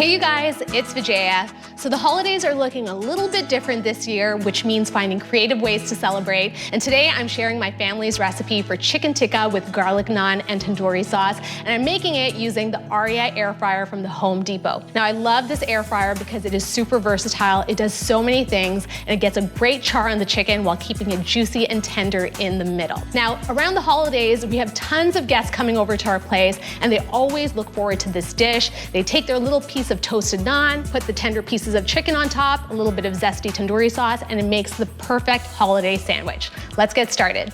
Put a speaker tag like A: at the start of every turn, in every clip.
A: Hey you guys, it's Vijaya. So the holidays are looking a little bit different this year, which means finding creative ways to celebrate. And today I'm sharing my family's recipe for chicken tikka with garlic naan and tandoori sauce. And I'm making it using the Aria air fryer from the Home Depot. Now I love this air fryer because it is super versatile. It does so many things and it gets a great char on the chicken while keeping it juicy and tender in the middle. Now around the holidays, we have tons of guests coming over to our place and they always look forward to this dish. They take their little piece of toasted naan, put the tender pieces of chicken on top, a little bit of zesty tandoori sauce, and it makes the perfect holiday sandwich. Let's get started.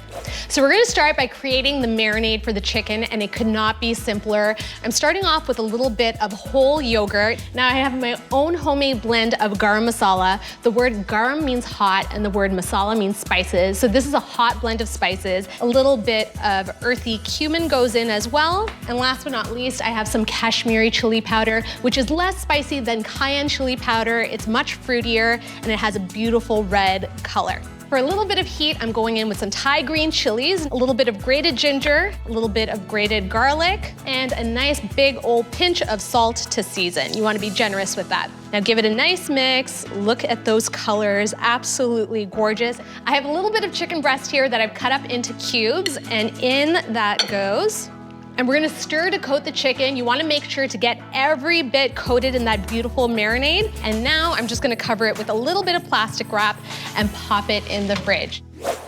A: So we're gonna start by creating the marinade for the chicken, and it could not be simpler. I'm starting off with a little bit of whole yogurt. Now I have my own homemade blend of garam masala. The word garam means hot, and the word masala means spices. So this is a hot blend of spices. A little bit of earthy cumin goes in as well. And last but not least, I have some Kashmiri chili powder, which is less spicy than cayenne chili powder. It's much fruitier and it has a beautiful red color. For a little bit of heat, I'm going in with some Thai green chilies, a little bit of grated ginger, a little bit of grated garlic, and a nice big old pinch of salt to season. You want to be generous with that. Now give it a nice mix. Look at those colors, absolutely gorgeous. I have a little bit of chicken breast here that I've cut up into cubes, and in that goes. And we're gonna stir to coat the chicken. You wanna make sure to get every bit coated in that beautiful marinade. And now I'm just gonna cover it with a little bit of plastic wrap and pop it in the fridge.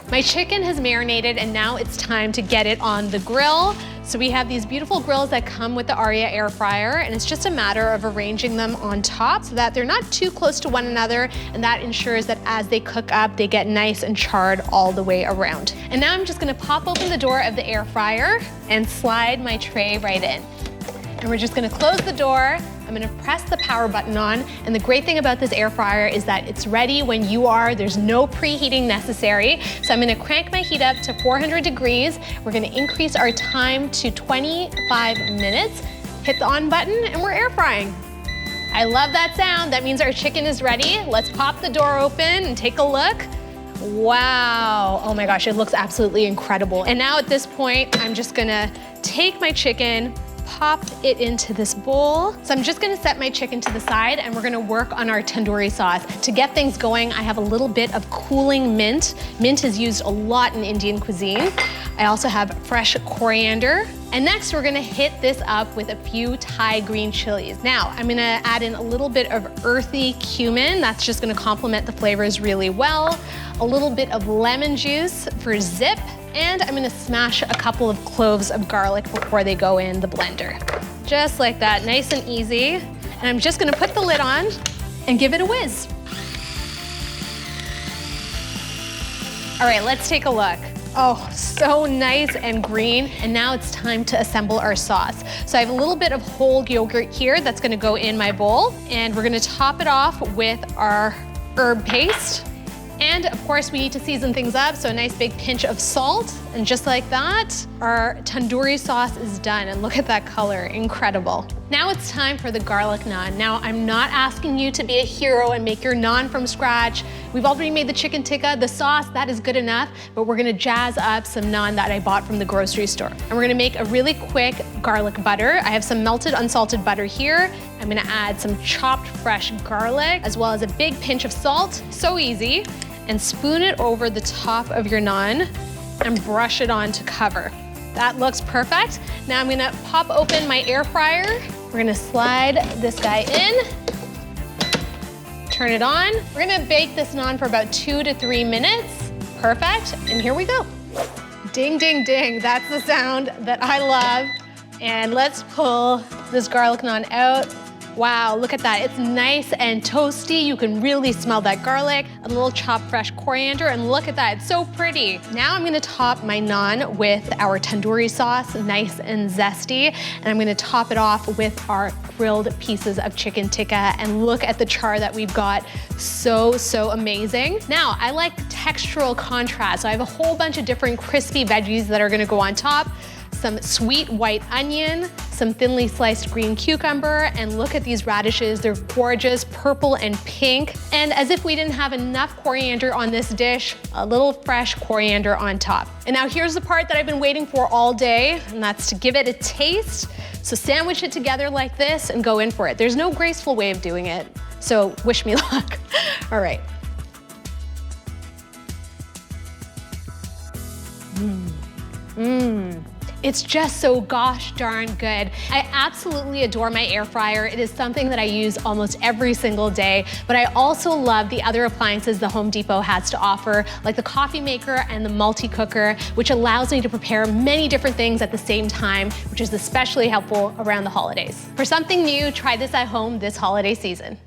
A: My chicken has marinated and now it's time to get it on the grill. So we have these beautiful grills that come with the Aria air fryer, and it's just a matter of arranging them on top so that they're not too close to one another, and that ensures that as they cook up, they get nice and charred all the way around. And now I'm just gonna pop open the door of the air fryer and slide my tray right in. And we're just gonna close the door. I'm gonna press the power button on, and the great thing about this air fryer is that it's ready when you are. There's no preheating necessary. So I'm gonna crank my heat up to 400 degrees. We're gonna increase our time to 25 minutes. Hit the on button, and we're air frying. I love that sound. That means our chicken is ready. Let's pop the door open and take a look. Wow, oh my gosh, it looks absolutely incredible. And now at this point, I'm just gonna take my chicken, pop it into this bowl. So I'm just gonna set my chicken to the side and we're gonna work on our tandoori sauce. To get things going, I have a little bit of cooling mint. Mint is used a lot in Indian cuisine. I also have fresh coriander. And next we're gonna hit this up with a few Thai green chilies. Now, I'm gonna add in a little bit of earthy cumin. That's just gonna complement the flavors really well. A little bit of lemon juice for zip. And I'm gonna smash a couple of cloves of garlic before they go in the blender. Just like that, nice and easy. And I'm just gonna put the lid on and give it a whiz. All right, let's take a look. Oh, so nice and green. And now it's time to assemble our sauce. So I have a little bit of whole yogurt here that's gonna go in my bowl. And we're gonna top it off with our herb paste. And of course we need to season things up, so a nice big pinch of salt. And just like that, our tandoori sauce is done. And look at that color, incredible. Now it's time for the garlic naan. Now I'm not asking you to be a hero and make your naan from scratch. We've already made the chicken tikka, the sauce, that is good enough, but we're gonna jazz up some naan that I bought from the grocery store. And we're gonna make a really quick garlic butter. I have some melted unsalted butter here. I'm gonna add some chopped fresh garlic, as well as a big pinch of salt, so easy. And spoon it over the top of your naan and brush it on to cover. That looks perfect. Now I'm gonna pop open my air fryer. We're gonna slide this guy in, turn it on. We're gonna bake this naan for about 2 to 3 minutes. Perfect, and here we go. Ding, ding, ding, that's the sound that I love. And let's pull this garlic naan out. Wow, look at that. It's nice and toasty. You can really smell that garlic, a little chopped fresh coriander, and look at that, it's so pretty. Now I'm gonna top my naan with our tandoori sauce, nice and zesty, and I'm gonna top it off with our grilled pieces of chicken tikka, and look at the char that we've got. So, so amazing. Now, I like textural contrast, so I have a whole bunch of different crispy veggies that are gonna go on top. Some sweet white onion, some thinly sliced green cucumber, and look at these radishes. They're gorgeous, purple and pink. And as if we didn't have enough coriander on this dish, a little fresh coriander on top. And now here's the part that I've been waiting for all day, and that's to give it a taste. So sandwich it together like this and go in for it. There's no graceful way of doing it, so wish me luck. All right. It's just so gosh darn good. I absolutely adore my air fryer. It is something that I use almost every single day, but I also love the other appliances the Home Depot has to offer, like the coffee maker and the multi-cooker, which allows me to prepare many different things at the same time, which is especially helpful around the holidays. For something new, try this at home this holiday season.